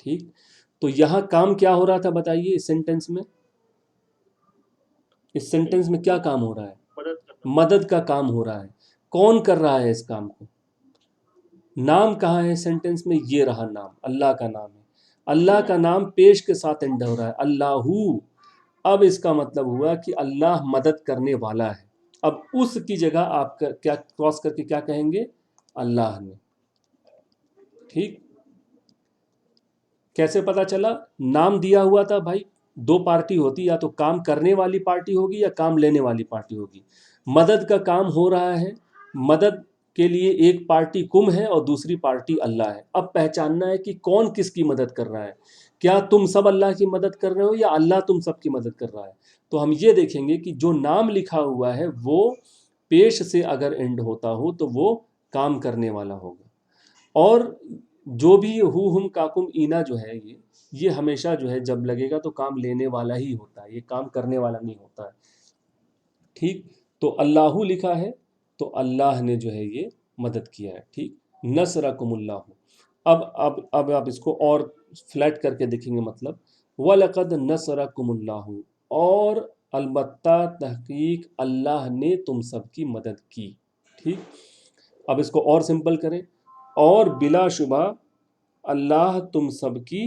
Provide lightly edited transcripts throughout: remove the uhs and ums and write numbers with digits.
ٹھیک، تو یہاں کام کیا ہو رہا تھا بتائیے اس سینٹنس میں؟ اس سینٹنس میں کیا کام ہو رہا ہے؟ مدد کا کام ہو رہا ہے. کون کر رہا ہے اس کام کو؟ نام کہاں ہے سینٹنس میں؟ یہ رہا نام، اللہ کا نام ہے. اللہ کا نام پیش کے ساتھ اینڈ ہو رہا ہے، اللہ. اب اس کا مطلب ہوا کہ اللہ مدد کرنے والا ہے. اب اس کی جگہ آپ کیا کراس کر کے کیا کہیں گے؟ اللہ نے. ٹھیک، کیسے پتا چلا؟ نام دیا ہوا تھا بھائی، دو پارٹی ہوتی، یا تو کام کرنے والی پارٹی ہوگی یا کام لینے والی پارٹی ہوگی. مدد کا کام ہو رہا ہے، مدد کے لیے ایک پارٹی کم ہے اور دوسری پارٹی اللہ ہے. اب پہچاننا ہے کہ کون کس کی مدد کر رہا ہے. کیا تم سب اللہ کی مدد کر رہے ہو یا اللہ تم سب کی مدد کر رہا ہے؟ تو ہم یہ دیکھیں گے کہ جو نام لکھا ہوا ہے وہ پیش سے اگر اینڈ ہوتا ہو تو وہ کام کرنے والا ہوگا. اور جو بھی ہو ہم کاکم اینا جو ہے یہ ہمیشہ جو ہے جب لگے گا تو کام لینے والا ہی ہوتا ہے، یہ کام کرنے والا نہیں ہوتا ہے. ٹھیک، تو اللہ لکھا ہے تو اللہ نے جو ہے یہ مدد کیا ہے. ٹھیک، نصرکم اللہ. اب آپ اس کو اور فلیٹ کر کے دیکھیں گے، مطلب وَلَقَدْ نَصَرَكُمُ اللَّهُ، اور البتہ تحقیق اللہ نے تم سب کی مدد کی. ٹھیک، اب اس کو اور سمپل کریں، اور بلا شبہ اللہ تم سب کی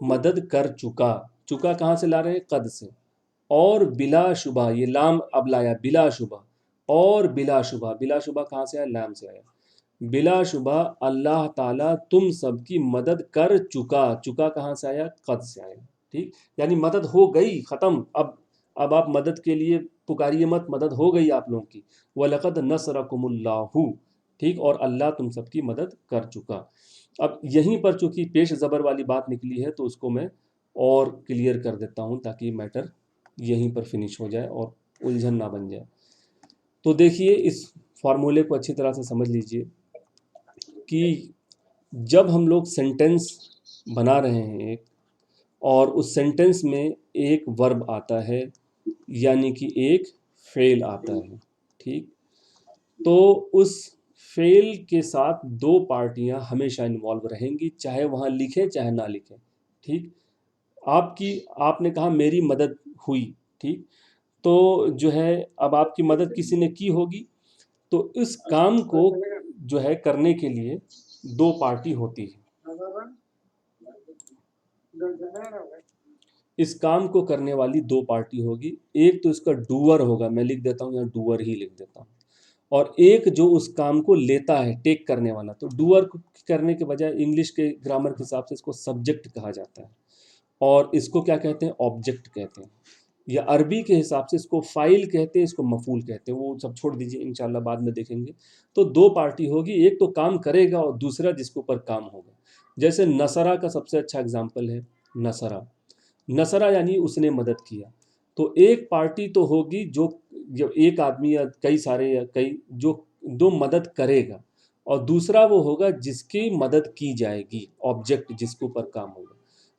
مدد کر چکا. چکا کہاں سے لا رہے ہیں؟ قد سے. اور بلا شبہ، یہ لام اب لایا، بلا شبہ. اور بلا شبہ، بلا شبہ کہاں سے آیا؟ لام سے آیا. بلا شبہ اللہ تعالیٰ تم سب کی مدد کر چکا. چکا کہاں سے آیا؟ قد سے آیا. ٹھیک، یعنی مدد ہو گئی، ختم. اب آپ مدد کے لیے پکاریے مت، مدد ہو گئی آپ لوگوں کی. وَلَقَدْ نَصَرَكُمُ اللَّهُ. ٹھیک، اور اللہ تم سب کی مدد کر چکا. اب یہیں پر چونکہ پیش زبر والی بات نکلی ہے تو اس کو میں اور کلیئر کر دیتا ہوں تاکہ میٹر یہیں پر فنش ہو جائے اور الجھن نہ بن جائے. تو دیکھیے اس فارمولے کو اچھی طرح سے سمجھ لیجئے کہ جب ہم لوگ سینٹنس بنا رہے ہیں ایک، اور اس سینٹنس میں ایک ورب آتا ہے یعنی کہ ایک فعل آتا ہے. ٹھیک، تو اس فعل کے ساتھ دو پارٹیاں ہمیشہ انوالو رہیں گی، چاہے وہاں لکھیں چاہے نہ لکھیں. ٹھیک، آپ نے کہا میری مدد ہوئی. ٹھیک، تو جو ہے اب آپ کی مدد کسی نے کی ہوگی، تو اس کام کو جو ہے کرنے کے لیے دو پارٹی ہوتی ہے. اس کام کو کرنے والی دو پارٹی ہوگی. ایک تو اس کا ڈوور ہوگا، میں لکھ دیتا ہوں یا ڈوور ہی لکھ دیتا ہوں، اور ایک جو اس کام کو لیتا ہے، ٹیک کرنے والا. تو ڈوور کرنے کے بجائے انگلش کے گرامر کے حساب سے اس کو سبجیکٹ کہا جاتا ہے، اور اس کو کیا کہتے ہیں؟ آبجیکٹ کہتے ہیں. یا عربی کے حساب سے اس کو فائل کہتے ہیں، اس کو مفعول کہتے ہیں. وہ سب چھوڑ دیجئے، انشاءاللہ بعد میں دیکھیں گے. تو دو پارٹی ہوگی، ایک تو کام کرے گا اور دوسرا جس کے اوپر کام ہوگا. جیسے نصرہ کا سب سے اچھا اگزامپل ہے نصرہ. نصرہ یعنی اس نے مدد کیا. تو ایک پارٹی تو ہوگی جو ایک آدمی یا کئی سارے یا کئی جو دو مدد کرے گا، اور دوسرا وہ ہوگا جس کی مدد کی جائے گی، آبجیکٹ جس کے اوپر کام ہوگا.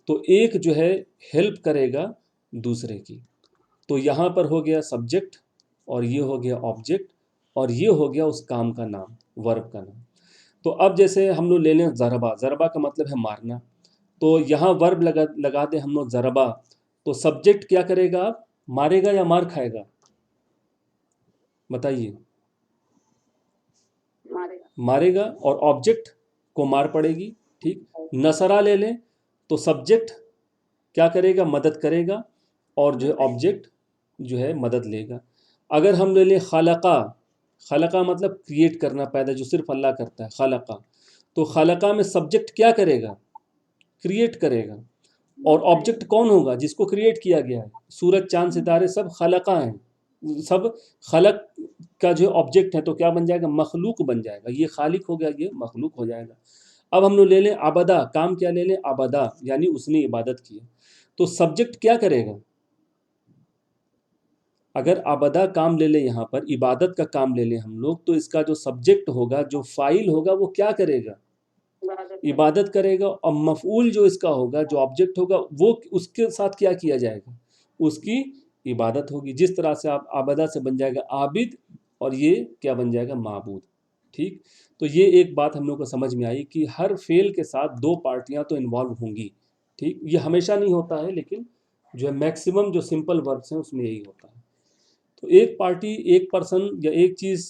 تو ایک جو ہے ہیلپ کرے گا دوسرے کی. تو یہاں پر ہو گیا سبجیکٹ، اور یہ ہو گیا آبجیکٹ، اور یہ ہو گیا اس کام کا نام، ورب کا نام. تو اب جیسے ہم لوگ لے لیں ضربہ. ضربہ کا مطلب ہے مارنا. تو یہاں ورب لگا دیں ہم لوگ ضربہ. تو سبجیکٹ کیا کرے گا؟ آپ مارے گا یا مار کھائے گا؟ بتائیے. مارے گا، اور آبجیکٹ کو مار پڑے گی. ٹھیک، نصرہ لے لیں تو سبجیکٹ کیا کرے گا؟ مدد کرے گا، اور جو ہے آبجیکٹ جو ہے مدد لے گا. اگر ہم لے لیں خلقہ. خلقہ مطلب کریٹ کرنا، پیدا، جو صرف اللہ کرتا ہے، خلقہ. تو خلقہ میں سبجیکٹ کیا کرے گا؟ کریٹ کرے گا. اور آبجیکٹ کون ہوگا؟ جس کو کریٹ کیا گیا ہے. سورج چاند ستارے سب خلقہ ہیں، سب خلق کا جو آبجیکٹ ہے. تو کیا بن جائے گا؟ مخلوق بن جائے گا. یہ خالق ہو گیا، یہ مخلوق ہو جائے گا. اب ہم لوگ لے لیں عبدہ. کام کیا لے لیں؟ عبدہ، یعنی اس نے عبادت کی. تو سبجیکٹ کیا کرے گا؟ اگر عبدہ کام لے لیں، یہاں پر عبادت کا کام لے لیں ہم لوگ، تو اس کا جو سبجیکٹ ہوگا، جو فاعل ہوگا، وہ کیا کرے گا؟ عبادت کرے گا. اور مفعول جو اس کا ہوگا، جو آبجیکٹ ہوگا، وہ اس کے ساتھ کیا کیا جائے گا؟ اس کی عبادت ہوگی. جس طرح سے آپ عبدہ سے بن جائے گا عابد، اور یہ کیا بن جائے گا؟ معبود. ٹھیک، تو یہ ایک بات ہم لوگ کو سمجھ میں آئی کہ ہر فعل کے ساتھ دو پارٹیاں تو انوالو ہوں گی. ٹھیک، یہ ہمیشہ نہیں ہوتا ہے لیکن جو ہے میکسیمم جو سمپل وربس ہیں اس میں یہی ہوتا ہے. تو ایک پارٹی، ایک پرسن یا ایک چیز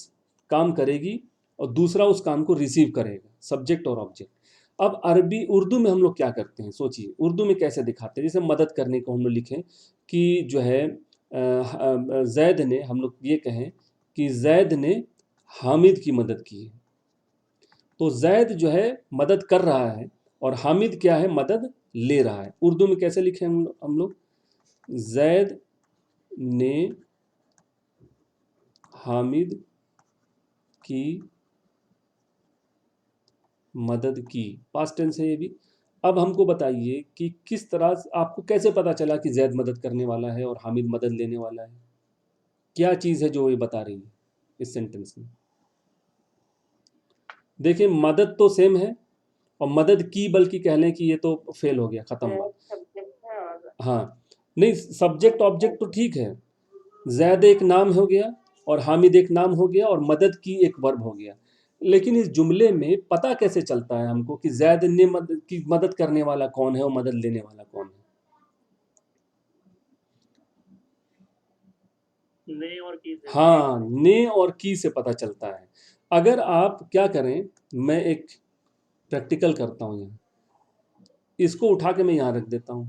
کام کرے گی اور دوسرا اس کام کو ریسیو کرے گا، سبجیکٹ اور آبجیکٹ. اب عربی اردو میں ہم لوگ کیا کرتے ہیں، سوچیے اردو میں کیسے دکھاتے ہیں. جیسے مدد کرنے کو ہم لوگ لکھیں کہ جو ہے زید نے، ہم لوگ یہ کہیں کہ زید نے حامد کی مدد کی ہے. تو زید جو ہے مدد کر رہا ہے اور حامد کیا ہے، مدد لے رہا ہے. اردو میں کیسے لکھیں ہم لوگ، زید نے حامد کی مدد کی، پاسٹ ٹینس ہے یہ بھی. اب ہم کو بتائیے کہ کس طرح آپ کو کیسے پتا چلا کہ زید مدد کرنے والا ہے اور حامد مدد لینے والا ہے؟ کیا چیز ہے جو یہ بتا رہی ہے اس سینٹنس میں؟ دیکھیں مدد تو سیم ہے اور مدد کی بلکہ کہہ لیں کہ یہ تو فیل ہو گیا، ختم بات. ہاں نہیں، سبجیکٹ آبجیکٹ تو ٹھیک ہے، زید ایک نام ہو گیا اور حامد ایک نام ہو گیا اور مدد کی ایک ورب ہو گیا. لیکن اس جملے میں پتہ کیسے چلتا ہے ہم کو کہ زید نے کی مدد کرنے والا کون ہے اور مدد لینے والا کون ہے؟ ہاں، نے اور کی سے پتہ چلتا ہے. اگر آپ کیا کریں، میں ایک پریکٹیکل کرتا ہوں، یہاں اس کو اٹھا کے میں یہاں رکھ دیتا ہوں.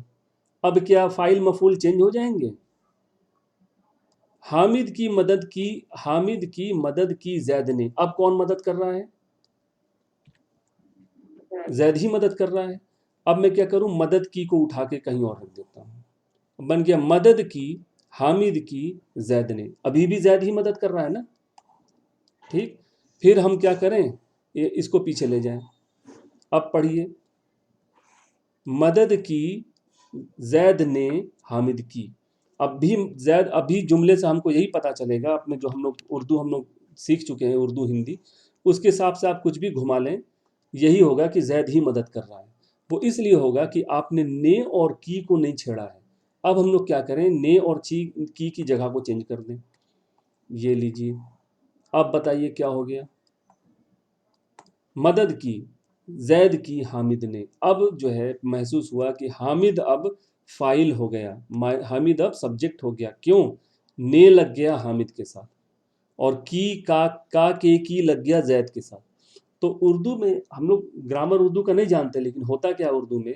اب کیا فائل مفعول چینج ہو جائیں گے؟ حامد کی مدد کی زید نے، اب کون مدد کر رہا ہے؟ زید ہی مدد کر رہا ہے. اب میں کیا کروں، مدد کی کو اٹھا کے کہیں اور رکھ دیتا ہوں، بن گیا مدد کی حامد کی زید نے. ابھی بھی زید ہی مدد کر رہا ہے نا. ٹھیک، پھر ہم کیا کریں، اس کو پیچھے لے جائیں. اب پڑھیے، مدد کی زید نے حامد کی. اب بھی زید، ابھی جملے سے ہم کو یہی پتا چلے گا، اپنے جو ہم لوگ سیکھ چکے ہیں اردو ہندی، اس کے حساب سے آپ کچھ بھی گھما لیں یہی ہوگا کہ زید ہی مدد کر رہا ہے. وہ اس لیے ہوگا کہ آپ نے اور کی کو نہیں چھیڑا ہے. اب ہم لوگ کیا کریں، نے اور کی جگہ کو چینج کر دیں. یہ لیجیے، اب بتائیے کیا ہو گیا، مدد کی زید کی حامد نے. اب جو ہے محسوس ہوا کہ حامد اب فائل ہو گیا، حامد اب سبجیکٹ ہو گیا. کیوں؟ نے لگ گیا حامد کے ساتھ اور کی لگ گیا زید کے ساتھ. تو اردو میں ہم لوگ گرامر اردو کا نہیں جانتے، لیکن ہوتا کیا اردو میں،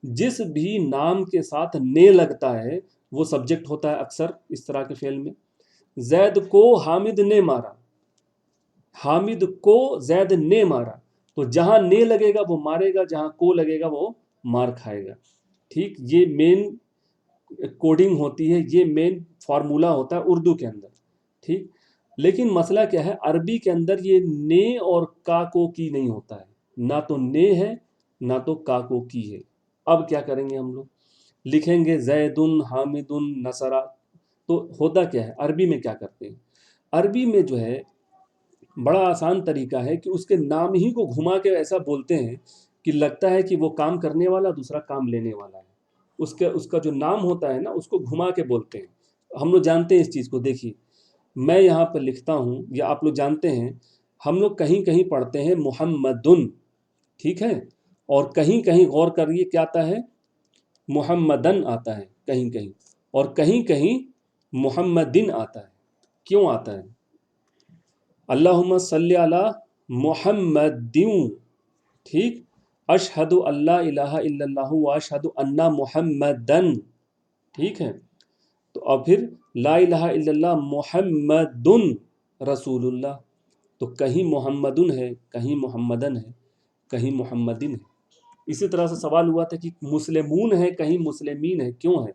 جس بھی نام کے ساتھ نے لگتا ہے وہ سبجیکٹ ہوتا ہے اکثر اس طرح کے فعل میں. زید کو حامد نے مارا، حامد کو زید نے مارا. تو جہاں نے لگے گا وہ مارے گا، جہاں کو لگے گا وہ مار کھائے گا. ٹھیک، یہ مین کوڈنگ ہوتی ہے، یہ مین فارمولا ہوتا ہے اردو کے اندر. ٹھیک، لیکن مسئلہ کیا ہے، عربی کے اندر یہ نے اور کا کو کی نہیں ہوتا ہے، نہ تو نے ہے نہ تو کا کو کی ہے. اب کیا کریں گے، ہم لوگ لکھیں گے زید حامد نصرہ. تو ہوتا کیا ہے، عربی میں کیا کرتے ہیں، عربی میں جو ہے بڑا آسان طریقہ ہے کہ اس کے نام ہی کو گھما کے ایسا بولتے ہیں کہ لگتا ہے کہ وہ کام کرنے والا دوسرا کام لینے والا ہے. اس کا جو نام ہوتا ہے نا، اس کو گھما کے بولتے ہیں. ہم لوگ جانتے ہیں اس چیز کو. دیکھیے میں یہاں پر لکھتا ہوں، یا آپ لوگ جانتے ہیں، ہم لوگ کہیں کہیں پڑھتے ہیں محمدن، ٹھیک ہے، اور کہیں کہیں غور کریے کیا آتا ہے، محمدن آتا ہے کہیں کہیں، اور کہیں کہیں محمدن آتا ہے. کیوں آتا ہے؟ اللہم صلی علی محمد، ٹھیک، اشہد اللہ الہ الا اللہ و اشہد ان محمدن، ٹھیک ہے. تو اب پھر لا الہ الا اللہ محمد رسول اللہ. تو کہیں محمدن ہے، کہیں محمدن ہے، کہیں محمدن ہے. اسی طرح سے سوال ہوا تھا کہ مسلمون ہے، کہیں مسلمین ہے، کیوں ہے؟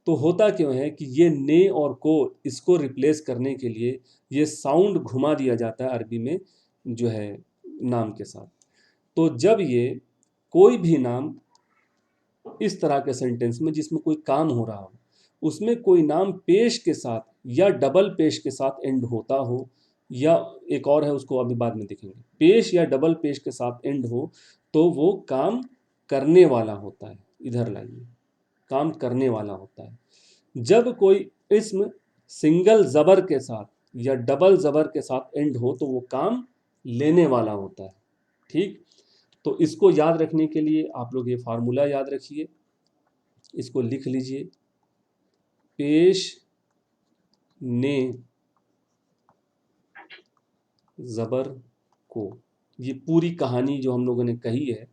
تو ہوتا کیوں ہے کہ یہ نے اور کو، اس کو ریپلیس کرنے کے لیے یہ ساؤنڈ گھما دیا جاتا ہے عربی میں جو ہے نام کے ساتھ. تو جب یہ کوئی بھی نام اس طرح کے سینٹنس میں جس میں کوئی کام ہو رہا ہو، اس میں کوئی نام پیش کے ساتھ یا ڈبل پیش کے ساتھ اینڈ ہوتا ہو، یا ایک اور ہے اس کو ابھی بعد میں دیکھیں گے، پیش یا ڈبل پیش کے ساتھ اینڈ ہو، تو وہ کام کرنے والا ہوتا ہے. ادھر لائیے، کام کرنے والا ہوتا ہے. جب کوئی اسم سنگل زبر کے ساتھ یا ڈبل زبر کے ساتھ اینڈ ہو تو وہ کام لینے والا ہوتا ہے. ٹھیک، تو اس کو یاد رکھنے کے لیے آپ لوگ یہ فارمولا یاد رکھیے اس کو لکھ لیجئے، پیش نے زبر کو. یہ پوری کہانی جو ہم لوگوں نے کہی ہے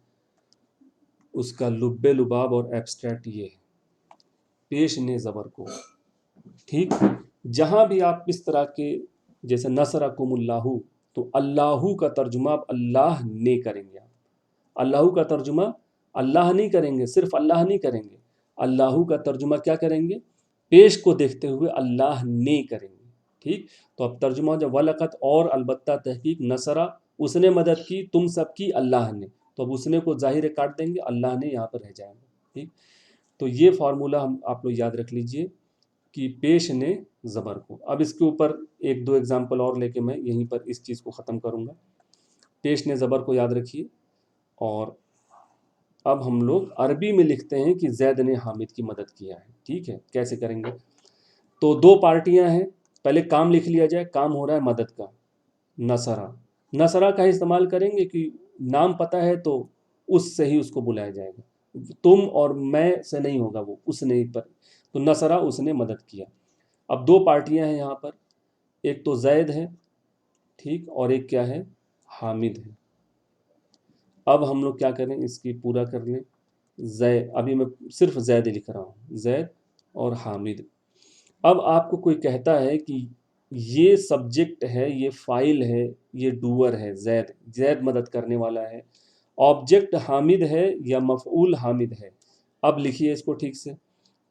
اس کا لب لباب اور ایبسٹریکٹ یہ ہے، پیش نے زبر کو. ٹھیک، جہاں بھی آپ اس طرح کے جیسے نصرکم اللہ، تو اللہ کا ترجمہ آپ اللہ نے کریں گے. آپ اللہ کا ترجمہ اللہ نہیں کریں گے، صرف اللہ نہیں کریں گے، اللہ کا ترجمہ کیا کریں گے؟ پیش کو دیکھتے ہوئے اللہ نے کریں گے. ٹھیک، تو اب ترجمہ ہو جائے ولقد، اور البتہ تحقیق، نصرہ اس نے مدد کی، تم سب کی اللہ نے. تو اب اس نے کو ظاہر کاٹ دیں گے، اللہ نے یہاں پر رہ جائیں گے. ٹھیک، تو یہ فارمولہ ہم آپ لوگ یاد رکھ لیجئے کہ پیش نے زبر کو. اب اس کے اوپر ایک دو ایگزامپل اور لے کے میں یہیں پر اس چیز کو ختم کروں گا. پیش نے زبر کو یاد رکھیے. اور اب ہم لوگ عربی میں لکھتے ہیں کہ زید نے حامد کی مدد کیا ہے. ٹھیک ہے، کیسے کریں گے؟ تو دو پارٹیاں ہیں، پہلے کام لکھ لیا جائے. کام ہو رہا ہے مدد کا، نصرہ. نصرہ کا استعمال کریں گے کہ نام پتہ ہے تو اس سے ہی اس کو بلایا جائے گا، تم اور میں سے نہیں ہوگا، وہ اس نے پر. تو نصرہ اس نے مدد کیا. اب دو پارٹیاں ہیں یہاں پر، ایک تو زید ہے، ٹھیک، اور ایک کیا ہے؟ حامد ہے. اب ہم لوگ کیا کریں، اس کی پورا کر لیں. زید، ابھی میں صرف زید لکھ رہا ہوں، زید اور حامد. اب آپ کو کوئی کہتا ہے کہ یہ سبجیکٹ ہے، یہ فائل ہے، یہ ڈوور ہے، زید، زید مدد کرنے والا ہے، آبجیکٹ حامد ہے یا مفعول حامد ہے. اب لکھیے اس کو ٹھیک سے.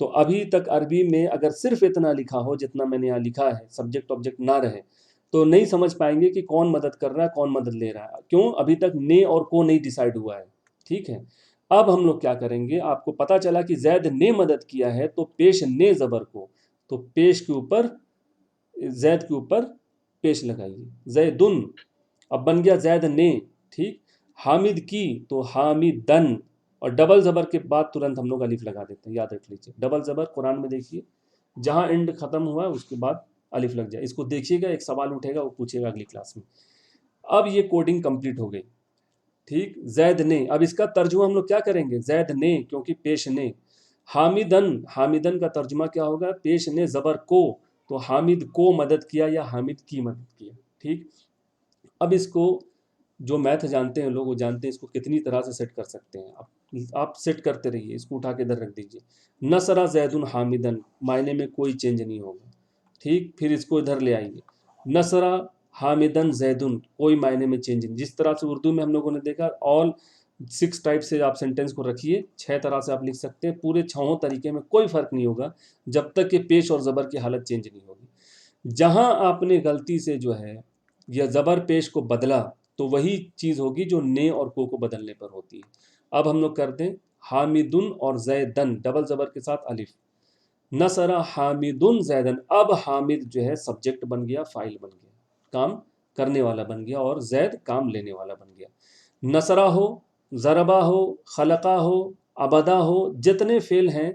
تو ابھی تک عربی میں اگر صرف اتنا لکھا ہو جتنا میں نے یہاں لکھا ہے، سبجیکٹ آبجیکٹ نہ رہے، تو نہیں سمجھ پائیں گے کہ کون مدد کر رہا ہے، کون مدد لے رہا ہے. کیوں؟ ابھی تک نے اور کو نہیں ڈیسائیڈ ہوا ہے. ٹھیک ہے، اب ہم لوگ کیا کریں گے، آپ کو پتا چلا کہ زید نے مدد کیا ہے، تو پیش نے زبر کو، تو پیش کے اوپر، زید کے اوپر پیش لگائیے، زیدن. اب بن گیا زید نے. ٹھیک، حامد کی، تو حامدن. اور ڈبل زبر کے بعد ترنت ہم لوگ الف لگا دیتے ہیں، یاد رکھ لیجیے. ڈبل زبر قرآن میں دیکھیے جہاں اینڈ ختم ہوا ہے اس کے بعد الف لگ جائے. اس کو دیکھیے گا، ایک سوال اٹھے گا، وہ پوچھے گا اگلی کلاس میں. اب یہ کوڈنگ کمپلیٹ ہو گئی. ٹھیک، زید نے. اب اس کا ترجمہ ہم لوگ کیا کریں گے؟ زید نے، کیونکہ پیش نے. حامدن، حامدن کا ترجمہ کیا ہوگا؟ پیش نے زبر کو، تو حامد کو مدد کیا یا حامد کی مدد کیا. ٹھیک، اب اس کو جو میتھ جانتے ہیں لوگ، وہ جانتے ہیں اس کو کتنی طرح سے سیٹ کر سکتے ہیں. آپ سیٹ کرتے رہیے، اس کو اٹھا کے ادھر رکھ دیجئے. نصر زید حامدن، معنی میں کوئی چینج نہیں ہوگا. ٹھیک، پھر اس کو ادھر لے آئیے. نصر حامدن زیدن، کوئی معنی میں چینج نہیں. جس طرح سے اردو میں ہم لوگوں نے دیکھا، آل 6 ٹائپ سے آپ سینٹینس کو رکھیے، 6 طرح سے آپ لکھ سکتے ہیں. پورے 6 طریقے میں کوئی فرق نہیں ہوگا جب تک کہ پیش اور زبر کی حالت چینج نہیں ہوگی. جہاں آپ نے غلطی سے جو ہے یا زبر پیش کو بدلا، تو وہی چیز ہوگی جو نے اور کو بدلنے پر ہوتی ہے. اب ہم لوگ کرتے ہیں حامدن اور زیدن، ڈبل زبر کے ساتھ الف. نصر حامدن زیدن. اب حامد جو ہے سبجیکٹ بن گیا، فائل بن گیا، کام کرنے والا بن گیا، اور زید کام لینے والا بن گیا. نصرہ ہو، ضربہ ہو، خلقہ ہو، عبدہ ہو، جتنے فعل ہیں،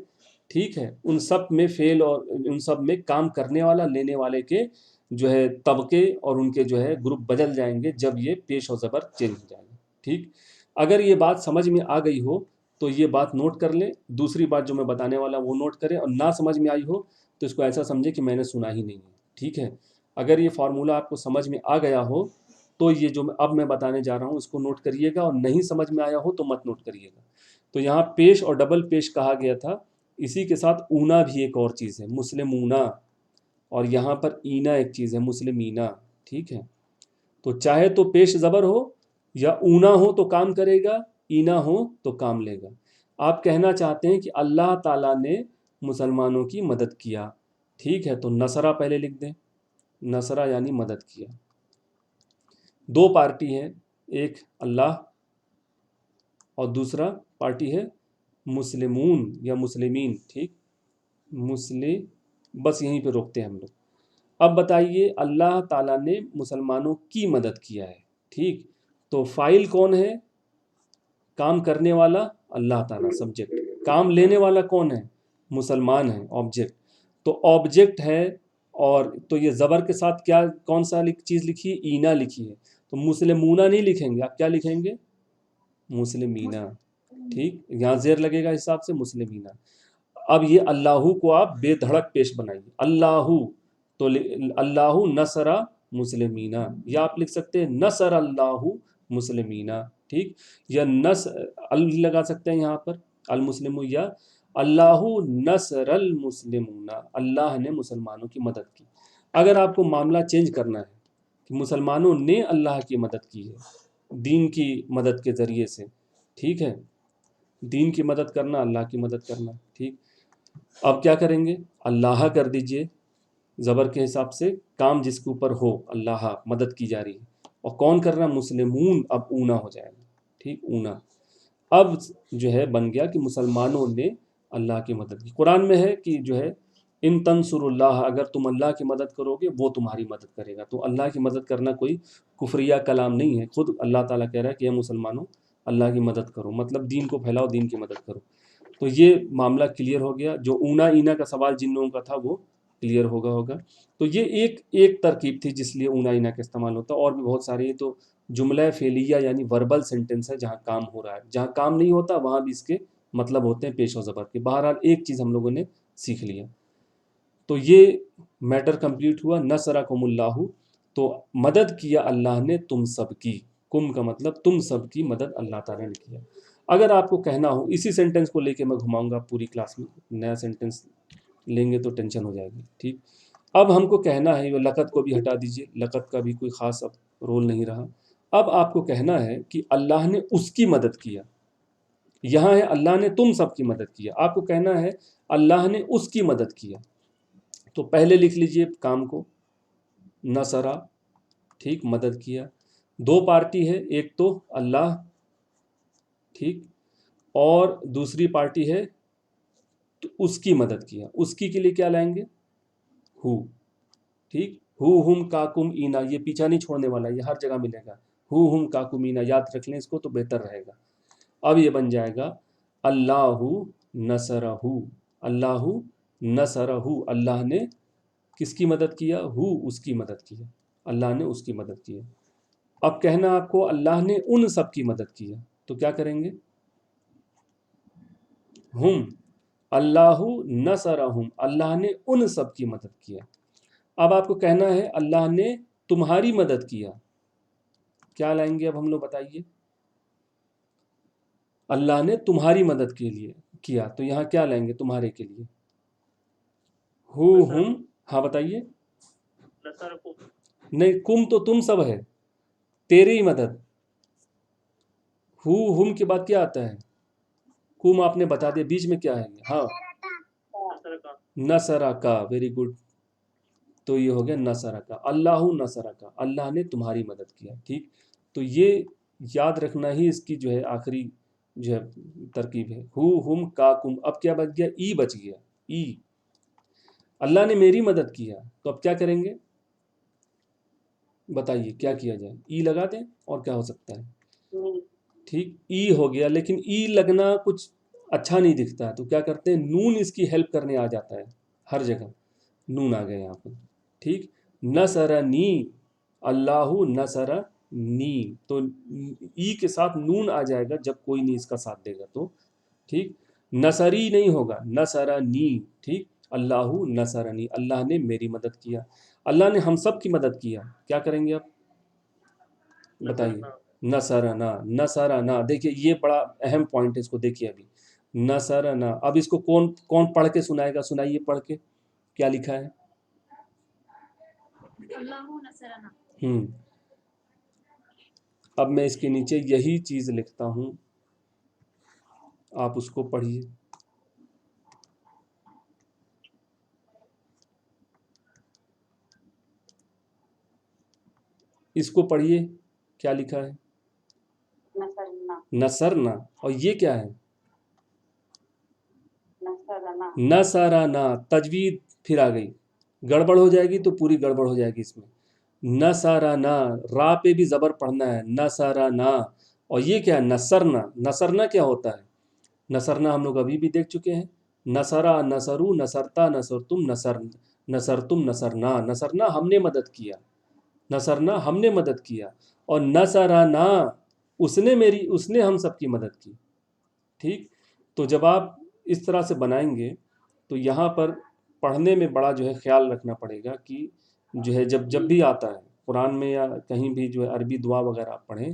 ٹھیک ہے، ان سب میں فعل اور ان سب میں کام کرنے والا، لینے والے کے جو ہے طبقے اور ان کے جو ہے گروپ بدل جائیں گے جب یہ پیش و زبر چینج ہو جائے گا. ٹھیک، اگر یہ بات سمجھ میں آ گئی ہو تو یہ بات نوٹ کر لیں. دوسری بات جو میں بتانے والا وہ نوٹ کریں، اور نہ سمجھ میں آئی ہو تو اس کو ایسا سمجھے کہ میں نے سنا ہی نہیں ہے. ٹھیک ہے، اگر یہ فارمولہ آپ کو سمجھ میں آ گیا ہو تو یہ جو اب میں بتانے جا رہا ہوں اس کو نوٹ کریے گا، اور نہیں سمجھ میں آیا ہو تو مت نوٹ کریے گا. تو یہاں پیش اور ڈبل پیش کہا گیا تھا، اسی کے ساتھ اونا بھی ایک اور چیز ہے، مسلمونا، اور یہاں پر اینا ایک چیز ہے، مسلمینا. ٹھیک ہے، تو چاہے تو پیش زبر ہو یا اونا ہو تو کام کرے گا، اینا ہو تو کام لے گا. آپ کہنا چاہتے ہیں کہ اللہ تعالیٰ نے مسلمانوں کی مدد کیا. ٹھیک ہے، تو نصرہ پہلے لکھ دیں، نصرہ یعنی مدد کیا. دو پارٹی ہیں، ایک اللہ اور دوسرا پارٹی ہے مسلمون یا مسلمین. ٹھیک، مسلم، بس یہیں پہ روکتے ہیں ہم لوگ. اب بتائیے، اللہ تعالیٰ نے مسلمانوں کی مدد کیا ہے. ٹھیک، تو فائل کون ہے؟ کام کرنے والا اللہ تعالیٰ، سبجیکٹ. کام لینے والا کون ہے؟ مسلمان ہے، آبجیکٹ. تو آبجیکٹ ہے، اور تو یہ زبر کے ساتھ کیا، کون سا چیز لکھی ہے؟ اینا لکھی ہے. تو مسلمونہ نہیں لکھیں گے، آپ کیا لکھیں گے؟ مسلمینہ. ٹھیک، یہاں زیر لگے گا حساب سے مسلمینہ. اب یہ اللہ کو آپ بے دھڑک پیش بنائیے، اللہ، تو اللہ نصر مسلمین، یا آپ لکھ سکتے ہیں نصر اللہ مسلمین، ٹھیک، یا لگا سکتے ہیں یہاں پر المسلم، یا اللہ نصر المسلمون، اللہ نے مسلمانوں کی مدد کی۔ اگر آپ کو معاملہ چینج کرنا ہے کہ مسلمانوں نے اللہ کی مدد کی ہے دین کی مدد کے ذریعے سے، ٹھیک ہے، دین کی مدد کرنا، اللہ کی مدد کرنا، ٹھیک، اب کیا کریں گے؟ اللہ کر دیجئے زبر کے حساب سے، کام جس کے اوپر ہو، اللہ مدد کی جا رہی ہے، اور کون کر رہا ہے؟ مسلمون، اب اونا ہو جائے گا، ٹھیک، اونا، اب جو ہے بن گیا کہ مسلمانوں نے اللہ کی مدد کی۔ قرآن میں ہے کہ جو ہے ان تنصر اللہ، اگر تم اللہ کی مدد کرو گے وہ تمہاری مدد کرے گا۔ تو اللہ کی مدد کرنا کوئی کفریہ کلام نہیں ہے، خود اللہ تعالیٰ کہہ رہا ہے کہ اے مسلمانوں اللہ کی مدد کرو، مطلب دین کو پھیلاؤ، دین کی مدد کرو۔ تو یہ معاملہ کلیئر ہو گیا، جو اونا اینا کا سوال جن لوگوں کا تھا وہ کلیئر ہوگا۔ تو یہ ایک ترکیب تھی جس لیے اونا اینا کا استعمال ہوتا ہے، اور بھی بہت سارے، تو جملہ فعلیہ یعنی وربل سینٹنس ہے، جہاں کام ہو رہا ہے، جہاں کام نہیں ہوتا وہاں بھی اس کے مطلب ہوتے ہیں پیش و زبر کے۔ بہرحال ایک چیز ہم لوگوں نے سیکھ لیا، تو یہ میٹر کمپلیٹ ہوا۔ نصرکم اللہ، تو مدد کیا اللہ نے تم سب کی، کم کا مطلب تم سب کی مدد اللہ تعالیٰ نے کیا۔ اگر آپ کو کہنا ہو، اسی سینٹنس کو لے کے میں گھماؤں گا پوری کلاس میں، نیا سینٹنس لیں گے تو ٹینشن ہو جائے گی، ٹھیک۔ اب ہم کو کہنا ہے، لقد کو بھی ہٹا دیجئے، لقد کا بھی کوئی خاص اب رول نہیں رہا۔ اب آپ کو کہنا ہے کہ اللہ نے اس کی مدد کیا، یہاں ہے اللہ نے تم سب کی مدد کیا، آپ کو کہنا ہے اللہ نے اس کی مدد کیا۔ تو پہلے لکھ لیجئے کام کو، نصرہ، ٹھیک، مدد کیا، دو پارٹی ہے، ایک تو اللہ، ٹھیک، اور دوسری پارٹی ہے تو اس کی مدد کیا۔ اس کی کے لیے کیا لائیں گے؟ ہو، ٹھیک، ہو ہم کاکم اینا، یہ پیچھا نہیں چھوڑنے والا، یہ ہر جگہ ملے گا، ہو ہم کاکم اینا، یاد رکھ لیں اس کو تو بہتر رہے گا۔ اب یہ بن جائے گا اللہ نصرہ، اللہ نصرہ، اللہ نے کس کی مدد کیا؟ ہو، اس کی مدد کیا، اللہ نے اس کی مدد کیا۔ اب کہنا آپ کو اللہ نے ان سب کی مدد کیا، تو کیا کریں گے؟ ہم، اللہ نصرہم، اللہ نے ان سب کی مدد کیا۔ اب آپ کو کہنا ہے اللہ نے تمہاری مدد کیا، کیا لائیں گے اب ہم لوگ بتائیے؟ اللہ نے تمہاری مدد کے لیے کیا، تو یہاں کیا لائیں گے تمہارے کے لیے؟ ہو ہم، ہاں بتائیے، نہیں، کم تو تم سب ہے، تیری مدد، ہو ہم کے بعد کیا آتا ہے؟ کم آپ نے بتا دیا، بیچ میں کیا ہے؟ ہاں، نصرہ کا، ویری گڈ، تو یہ ہو گیا نصرہ کا، اللہ نصرہ کا، اللہ نے تمہاری مدد کیا، ٹھیک۔ تو یہ یاد رکھنا ہی اس کی جو ہے آخری جو ہے ترکیب ہے، ہو ہم کا کم۔ اب کیا بچ گیا؟ ای بچ گیا، ای، اللہ نے میری مدد کیا، تو اب کیا کریں گے بتائیے؟ کیا کیا جائے؟ ای لگا دیں، اور کیا ہو سکتا ہے؟ ٹھیک، ای ہو گیا، لیکن ای لگنا کچھ اچھا نہیں دکھتا ہے، تو کیا کرتے ہیں؟ نون اس کی ہیلپ کرنے آ جاتا ہے، ہر جگہ نون آ گیا یہاں پر، ٹھیک، نصرنی، اللہ نصرنی، تو ای کے ساتھ نون آ جائے گا جب کوئی نہیں اس کا ساتھ دے گا تو، ٹھیک، نصری نہیں ہوگا، نصرنی، ٹھیک، اللہ نصرنی، اللہ نے میری مدد کیا، اللہ نے ہم سب کی مدد کیا، کیا کریں گے اب بتائیے؟ نصرنا، نصرنا، دیکھیے یہ بڑا اہم پوائنٹ ہے، اس کو دیکھیے ابھی، نصرنا۔ اب اس کو کون پڑھ کے سنائے گا؟ سنائیے پڑھ کے، کیا لکھا ہے؟ اللہ نصرنا۔ اب میں اس کے نیچے یہی چیز لکھتا ہوں، آپ اس کو پڑھیے، اس کو پڑھیے، کیا لکھا ہے؟ نصرنا، اور یہ کیا ہے؟ نصرنا، تجوید پھر آ گئی، گڑبڑ ہو جائے گی تو پوری گڑبڑ ہو جائے گی اس میں۔ نصرنا، را پہ بھی زبر پڑھنا ہے، نصرنا، اور یہ کیا ہے؟ نصرنا، نصرنا کیا ہوتا ہے؟ نصرنا ہم لوگ ابھی بھی دیکھ چکے ہیں، نصرا، نصرو، نصرتا، نصرتم، نصرتم، نصرنا، نصرنا ہم نے مدد کیا، نصرنا ہم نے مدد کیا، اور نصرنا اس نے ہم سب کی مدد کی، ٹھیک۔ تو جب آپ اس طرح سے بنائیں گے تو یہاں پر پڑھنے میں بڑا جو ہے خیال رکھنا پڑے گا کہ جو ہے جب بھی آتا ہے قرآن میں یا کہیں بھی جو ہے عربی دعا وغیرہ آپ پڑھیں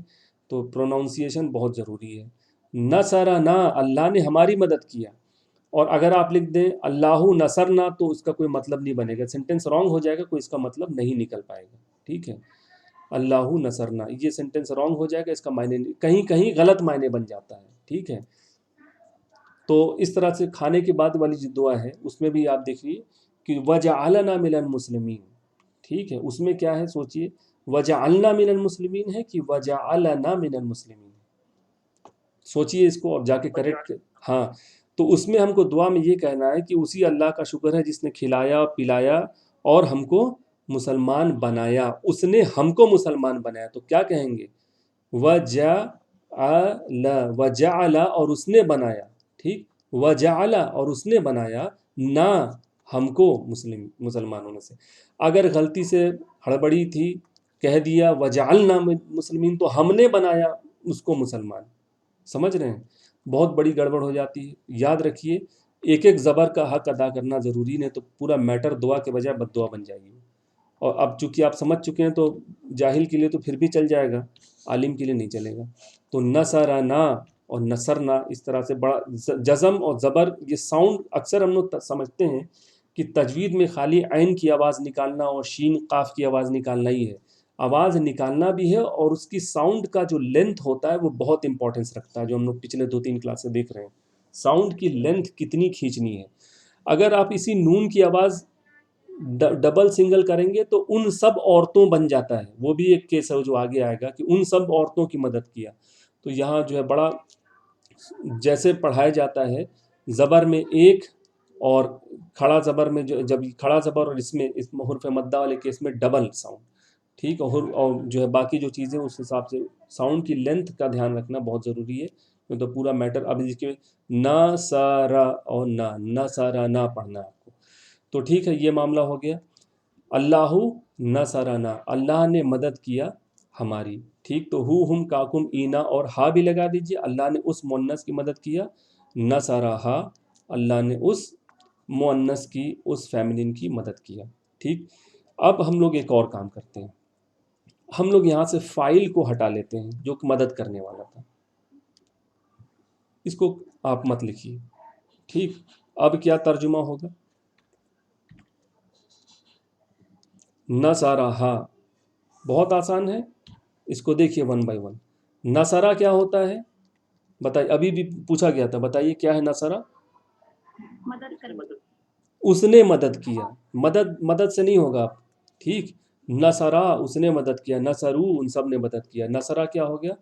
تو پروناؤنسیشن بہت ضروری ہے. نصرنا، اللہ نے ہماری مدد کیا. اور اگر آپ لکھ دیں اللہ نصرنا تو اس کا کوئی مطلب نہیں بنے گا، سینٹینس رانگ ہو جائے گا، کوئی اس کا مطلب نہیں نکل پائے گا. ٹھیک ہے، اللہ نصرنا یہ سینٹینس رانگ ہو جائے گا، اس کا معنی نہیں، کہیں کہیں غلط معنی بن جاتا ہے. ٹھیک ہے، تو اس طرح سے کھانے کے بعد والی جو دعا ہے اس میں بھی آپ دیکھیے کہ وجعلنا من المسلمین. ٹھیک ہے، اس میں کیا ہے سوچئے، وجعلنا من المسلمین ہے کہ وجعلنا من المسلمین. سوچئے اس کو اور جا کے کریکٹ. ہاں، تو اس میں ہم کو دعا میں یہ کہنا ہے کہ اسی اللہ کا شکر ہے جس نے کھلایا پلایا اور ہم کو مسلمان بنایا. اس نے ہم کو مسلمان بنایا، تو کیا کہیں گے، وجعل اور اس نے بنایا. ٹھیک، وجعل اور اس نے بنایا نہ ہم کو مسلمانوں میں سے. اگر غلطی سے ہڑبڑی تھی کہہ دیا وجعلنا مسلمین تو ہم نے بنایا اس کو مسلمان. سمجھ رہے ہیں، بہت بڑی گڑبڑ ہو جاتی ہے. یاد رکھیے ایک ایک زبر کا حق ادا کرنا ضروری، نہیں تو پورا میٹر دعا کے بجائے بد دعا بن جائے گی. اور اب چونکہ آپ سمجھ چکے ہیں تو جاہل کے لیے تو پھر بھی چل جائے گا، عالم کے لیے نہیں چلے گا. تو نصرنا اور نصرنا اس طرح سے بڑا جزم اور زبر، یہ ساؤنڈ اکثر ہم لوگ سمجھتے ہیں کہ تجوید میں خالی عین کی آواز نکالنا اور شین قاف کی آواز نکالنا ہی ہے. آواز نکالنا بھی ہے اور اس کی ساؤنڈ کا جو لینتھ ہوتا ہے وہ بہت امپورٹنس رکھتا ہے، جو ہم لوگ پچھلے 2-3 کلاس سے دیکھ رہے ہیں. ساؤنڈ کی لینتھ کتنی کھینچنی ہے. اگر آپ اسی نون کی آواز ڈبل سنگل کریں گے تو ان سب عورتوں بن جاتا ہے. وہ بھی ایک کیس ہے جو آگے آئے گا کہ ان سب عورتوں کی مدد کیا. تو یہاں جو ہے بڑا جیسے پڑھایا جاتا ہے زبر میں ایک اور کھڑا زبر میں جب کھڑا زبر اور اس میں اس حرف مدہ والے کیس میں ڈبل ساؤنڈ. ٹھیک، اور جو ہے باقی جو چیزیں اس حساب سے ساؤنڈ کی لینتھ کا دھیان رکھنا بہت ضروری ہے. تو پورا میٹر اب اس کے نہ سارا اور نہ سارا نہ پڑھنا آپ کو. تو ٹھیک ہے، یہ معاملہ ہو گیا. اللہ نصرنا، اللہ نے مدد کیا ہماری. ٹھیک، تو ہم کاکم اینا اور ہا بھی لگا دیجئے. اللہ نے اس مؤنث کی مدد کیا، نصرہا اللہ نے اس مؤنث کی اس فیمنن کی مدد کیا. ٹھیک، اب ہم لوگ ایک اور کام کرتے ہیں. ہم لوگ یہاں سے فائل کو ہٹا لیتے ہیں جو کہ مدد کرنے والا تھا. اس کو آپ مت لکھیے. ٹھیک، اب کیا ترجمہ ہوگا، نصرہا. بہت آسان ہے، اس کو دیکھیے ون بائی ون. نصرہ کیا ہوتا ہے بتائیے، ابھی بھی پوچھا گیا تھا، بتائیے کیا ہے نصرہ. اس نے مدد کیا. مدد سے نہیں ہوگا. ٹھیک، نصرہ اس نے مدد کیا، نصرو ان سب نے مدد کیا. نصرہ کیا ہو گیا،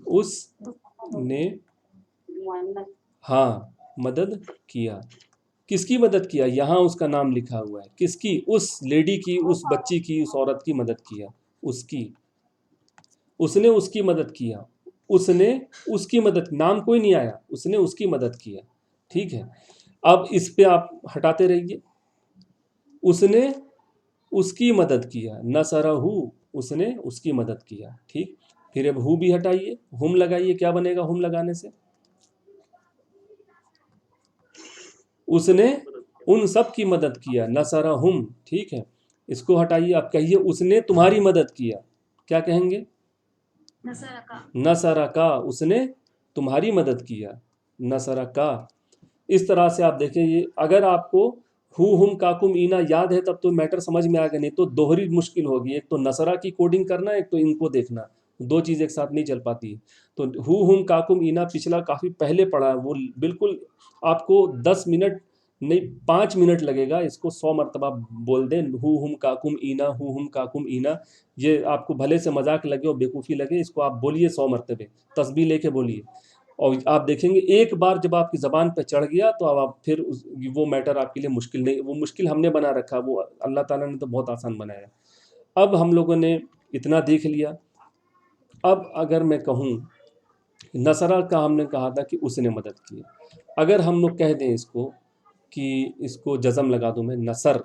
اس نے ہاں مدد کیا. کس کی مدد کیا، یہاں اس کا نام لکھا ہوا ہے. کس کی، اس لیڈی کی، اس بچی کی، اس عورت کی مدد کیا. اس کی، اس نے اس کی مدد کیا. اس نے اس کی مدد، نام کوئی نہیں آیا، اس نے اس کی مدد کیا. ٹھیک ہے، اب اس پہ آپ ہٹاتے رہیے. اس نے اس کی مدد کیا، نصرہو اس نے اس کی مدد کیا. ٹھیک، پھر اب ہو بھی ہٹائیے، ہم لگائیے. کیا بنے گا ہم لگانے سے، اس نے ان سب کی مدد کیا، نصرہم. ٹھیک ہے، اس کو ہٹائیے. آپ کہیے اس نے تمہاری مدد کیا. کیا کہیں گے، نصرکا اس نے تمہاری مدد کیا، نصرکا. اس طرح سے آپ دیکھیں، یہ اگر آپ کو ہم کاکم اینا یاد ہے تب تو میٹر سمجھ میں آ گیا، نہیں تو دوہری مشکل ہوگی. ایک تو نصرہ کی کوڈنگ کرنا، ایک تو ان کو دیکھنا. دو چیز ایک ساتھ نہیں چل پاتی. تو ہم کاکم اینا پچھلا کافی پہلے پڑھا ہے، وہ بالکل آپ کو 10 منٹ نہیں 5 منٹ لگے گا اس کو 100 مرتبہ بول دیں. ہم کاکم اینا، ہم کاکم اینا. یہ آپ کو بھلے سے مذاق لگے اور بیوقوفی لگے، اس کو آپ بولیے 100 مرتبے، تسبیح لے کے بولیے. اور آپ دیکھیں گے ایک بار جب آپ کی زبان پہ چڑھ گیا تو اب آپ پھر وہ میٹر آپ کے لیے مشکل نہیں. وہ مشکل ہم نے بنا رکھا، وہ اللہ تعالیٰ نے تو بہت آسان بنایا. اب ہم لوگوں نے اتنا دیکھ لیا. اب اگر میں کہوں نصرہ کا ہم نے کہا تھا کہ اس نے مدد کی. اگر ہم لوگ کہہ دیں اس کو کہ اس کو جزم لگا دوں میں نصر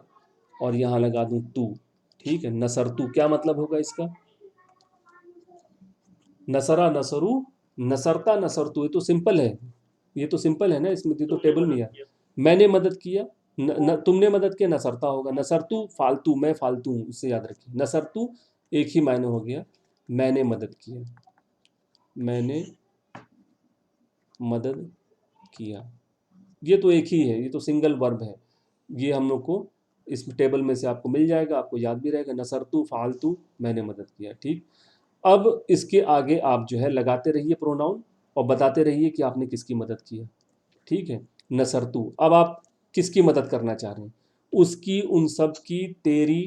اور یہاں لگا دوں تو. ٹھیک ہے، نصر تو کیا مطلب ہوگا اس کا، نصرہ نصرو، نصرتا نصرتو. یہ تو سمپل ہے، یہ تو سمپل ہے نا، اس میں تو ٹیبل نہیں ہے. میں نے مدد کیا، تم نے مدد کیا نصرتا ہوگا، نصرتو فالتو، میں فالتو ہوں، اس سے یاد رکھیے، نصرتو ایک ہی معنی ہو گیا، میں نے مدد کیا، میں نے مدد کیا، یہ تو ایک ہی ہے، یہ تو سنگل ورب ہے، یہ ہم لوگ کو اس ٹیبل میں سے آپ کو مل جائے گا، آپ کو یاد بھی رہے گا، نصرتو فعلتو، میں نے مدد کیا، ٹھیک۔ اب اس کے آگے آپ جو ہے لگاتے رہیے پروناؤن اور بتاتے رہیے کہ آپ نے کس کی مدد کیا، ٹھیک ہے۔ نصرتو، اب آپ کس کی مدد کرنا چاہ رہے ہیں؟ اس کی، ان سب کی، تیری،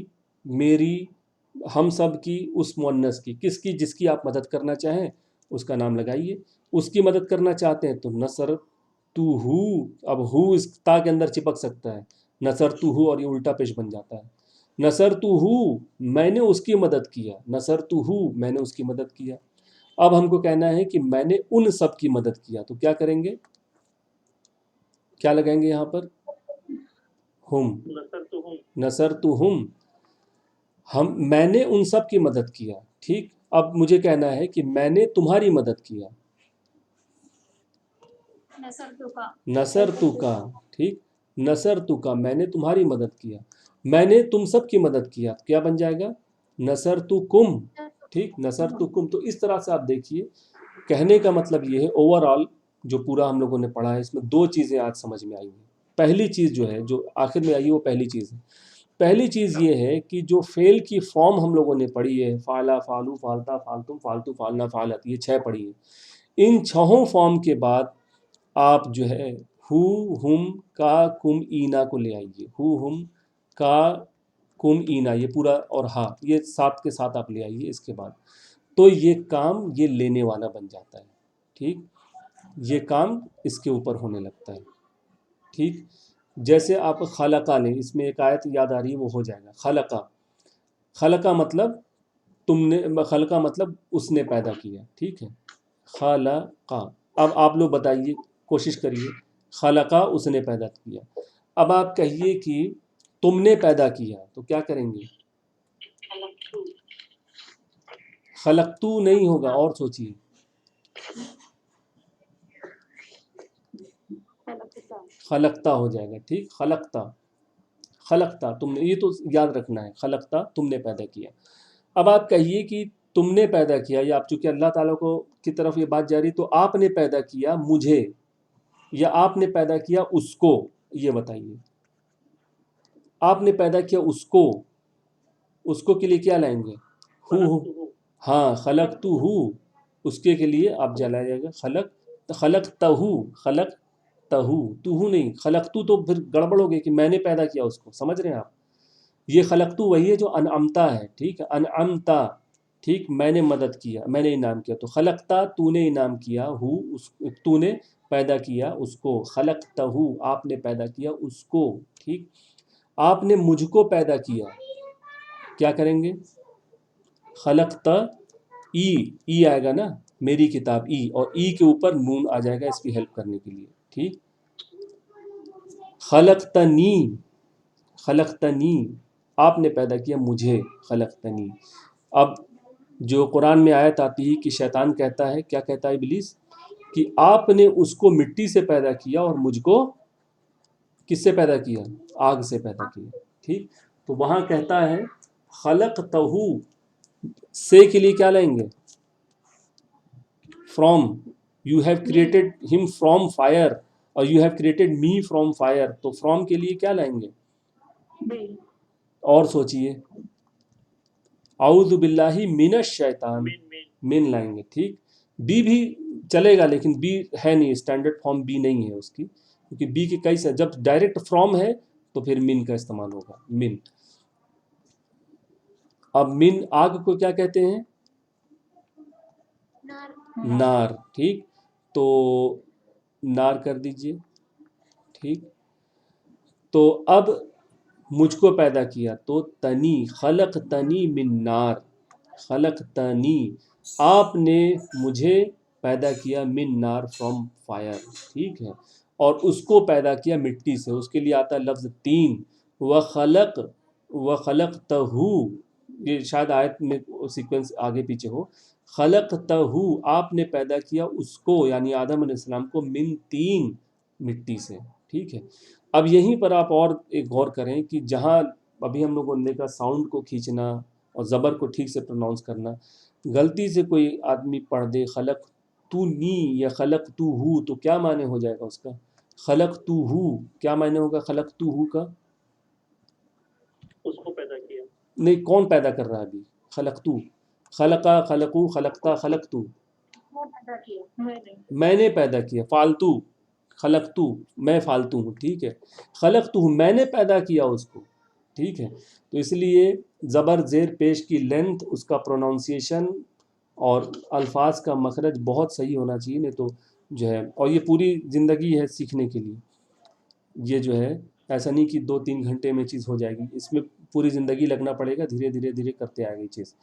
میری، ہم سب کی، اس مؤنث کی، کس کی، جس کی آپ مدد کرنا چاہیں اس کا نام لگائیے۔ اس کی مدد کرنا چاہتے ہیں تو نصر تو ہو، اب ہو اس تا کے اندر چپک سکتا ہے، نصر تو ہو، اور یہ الٹا پیش بن جاتا ہے، نصر تو ہو، میں نے اس کی مدد کیا، نصر تو ہو، میں نے اس کی مدد کیا۔ اب ہم کو کہنا ہے کہ میں نے ان سب کی مدد کیا، تو کیا کریں گے، کیا لگائیں گے یہاں پر، ہم، نصر تو ہم، میں نے ان سب کی مدد کیا، ٹھیک۔ اب مجھے کہنا ہے کہ میں نے تمہاری مدد کیا، نصر تو کا، ٹھیک، نصر تو کا، میں نے تمہاری مدد کیا، میں نے تم سب کی مدد کیا، کیا بن جائے گا، نصر تو کم، ٹھیک، نصر تو کم۔ تو اس طرح سے آپ دیکھیے، کہنے کا مطلب یہ ہے اوورآل جو پورا ہم لوگوں نے پڑھا ہے، اس میں دو چیزیں آج سمجھ میں آئی ہیں۔ پہلی چیز جو ہے، جو آخر میں آئی ہے، وہ پہلی چیز ہے، پہلی چیز یہ ہے کہ جو فعل کی فارم ہم لوگوں نے پڑھی ہے، فعلا، فعلو، فعلتا، فعلتم، فعلتو، فعلنا، فعلت، یہ 6 پڑھی ہے، ان 6 فارم کے بعد آپ جو ہے ہو، ہم، کا، کم، اینا کو لے آئیے، ہو، ہم، کا، کم، اینا، یہ پورا، اور ہاں، یہ ساتھ کے ساتھ آپ لے آئیے اس کے بعد، تو یہ کام یہ لینے والا بن جاتا ہے، ٹھیک، یہ کام اس کے اوپر ہونے لگتا ہے، ٹھیک۔ جیسے آپ خلقہ لیں، اس میں ایک آیت یاد آ رہی ہے، وہ ہو جائے گا، خلقہ، خلقہ مطلب تم نے، خلقہ مطلب اس نے پیدا کیا، ٹھیک ہے، خلقہ۔ اب آپ لوگ بتائیے، کوشش کریے، خلقہ اس نے پیدا کیا، اب آپ کہیے کہ تم نے پیدا کیا، تو کیا کریں گے، خلقتو نہیں ہوگا، اور سوچیے، خلقتا ہو جائے گا، ٹھیک، خلقتا، خلقتا تم نے، یہ تو یاد رکھنا ہے، خلقتا تم نے پیدا کیا۔ اب آپ کہیے کہ تم نے پیدا کیا، یا آپ چونکہ اللہ تعالیٰ کو کی طرف یہ بات جاری، تو آپ نے پیدا کیا مجھے، یا آپ نے پیدا کیا اس کو، یہ بتائیے، آپ نے پیدا کیا اس کو کے لیے کیا لائیں گے، ہو، ہاں، خلقتو ہو، اس کے لیے آپ جلایا جائے گا، خلقتہو، خلقتہو، تو نہیں، خلقتو تو پھر گڑبڑ ہو گئی کہ میں نے پیدا کیا اس کو، سمجھ رہے ہیں آپ، یہ خلقتو وہی ہے جو انعمتا ہے، ٹھیک ہے، انعمتا، ٹھیک، میں نے مدد کیا، میں نے انعام کیا، تو خلقتا تو نے انعام کیا، تو نے پیدا کیا اس کو، خلقتہو آپ نے پیدا کیا اس کو، ٹھیک، آپ نے مجھ کو پیدا کیا، کیا کریں گے، خلقتا، ای آئے گا نا، میری کتاب، ای، اور ای کے اوپر نون آ جائے گا اس کی ہیلپ کرنے کے لیے، ٹھیک، خلقتنی، خلقتنی آپ نے پیدا کیا مجھے، خلقتنی۔ اب جو قرآن میں آیت آتی ہے کہ شیطان کہتا ہے، کیا کہتا ہے ابلیس، کہ آپ نے اس کو مٹی سے پیدا کیا اور مجھ کو کس سے پیدا کیا، آگ سے پیدا کیا، ٹھیک، تو وہاں کہتا ہے خلقتہو، سے کے لیے کیا لائیں گے، فرام، یو ہیو کریٹڈ ہم فرام فائر، اور you have created me from fire, تو فرام کے لیے کیا لائیں گے، اور سوچئے، اعوذ باللہ من الشیطان، من لائیں گے، ٹھیک، بی بھی چلے گا لیکن بی ہے نہیں، اسٹینڈرڈ فارم بی نہیں ہے اس کی، کیونکہ بی کے کئی سے، جب ڈائریکٹ فرام ہے تو پھر من کا استعمال ہوگا، من۔ اب من، آگ کو کیا کہتے ہیں، نار، ٹھیک، تو نار کر دیجئے، ٹھیک، تو اب مجھ کو پیدا کیا، تو تنی، خلق تنی من نار، خلق تنی آپ نے مجھے پیدا کیا، من نار فرام فائر، ٹھیک ہے، اور اس کو پیدا کیا مٹی سے، اس کے لیے آتا ہے لفظ تین، وخلقتہو، یہ شاید آیت میں سیکوینس آگے پیچھے ہو، خلقتہو آپ نے پیدا کیا اس کو، یعنی آدم علیہ السلام کو، من تین، مٹی سے، ٹھیک ہے۔ اب یہیں پر آپ اور ایک غور کریں کہ جہاں ابھی ہم لوگوں نے دیکھا ساؤنڈ کو کھینچنا اور زبر کو ٹھیک سے پروناؤنس کرنا، غلطی سے کوئی آدمی پڑھ دے خلق تو نی یا خلق تو ہو، تو کیا معنی ہو جائے گا اس کا؟ خلق تو ہو کیا معنی ہوگا خلق تو ہو کا؟ اس کو پیدا کیا. نہیں، کون پیدا کر رہا ہے ابھی؟ خلق تو، خلقا خلقو خلقتا خلق تو، میں نے پیدا کیا. فالتو، خلق تو میں فالتو ہوں، ٹھیک ہے. خلق تو میں نے پیدا کیا اس کو، ٹھیک ہے. تو اس لیے زبر زیر پیش کی لینتھ، اس کا پروناؤنسیشن اور الفاظ کا مخرج بہت صحیح ہونا چاہیے، نہیں تو جو ہے، اور یہ پوری زندگی ہے سیکھنے کے لیے. یہ جو ہے ایسا نہیں کہ 2-3 گھنٹے میں چیز ہو جائے گی، اس میں پوری زندگی لگنا پڑے گا، دھیرے دھیرے دھیرے کرتے آئے گی چیز.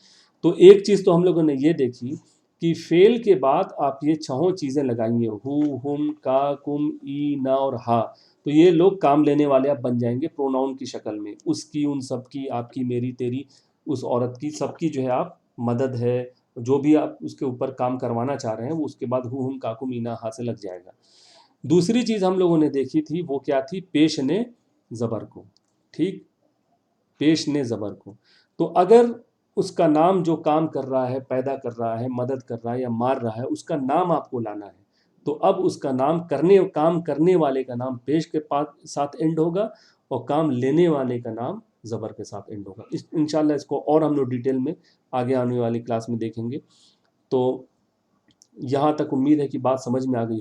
تو ایک چیز تو ہم لوگوں نے یہ دیکھی کہ فعل کے بعد آپ یہ 6 چیزیں لگائیں گے، ہو، ہم، کا، کم، ای، نا اور ہا، تو یہ لوگ کام لینے والے آپ بن جائیں گے پروناؤن کی شکل میں. اس کی، ان سب کی، آپ کی، میری، تیری، اس عورت کی، سب کی جو ہے آپ مدد ہے، جو بھی آپ اس کے اوپر کام کروانا چاہ رہے ہیں وہ اس کے بعد ہو، ہم، کا، کم، ای، نا، ہا سے لگ جائے گا. دوسری چیز ہم لوگوں نے دیکھی تھی وہ کیا تھی؟ پیش نے زبر کو، ٹھیک، پیش نے زبر کو. تو اگر اس کا نام جو کام کر رہا ہے، پیدا کر رہا ہے، مدد کر رہا ہے یا مار رہا ہے، اس کا نام آپ کو لانا ہے، تو اب اس کا نام کام کرنے والے کا نام پیش کے ساتھ اینڈ ہوگا، اور کام لینے والے کا نام زبر کے ساتھ اینڈ ہوگا. انشاءاللہ اس کو اور ہم لوگ ڈیٹیل میں آگے آنے والی کلاس میں دیکھیں گے. تو یہاں تک امید ہے کہ بات سمجھ میں آ گئی.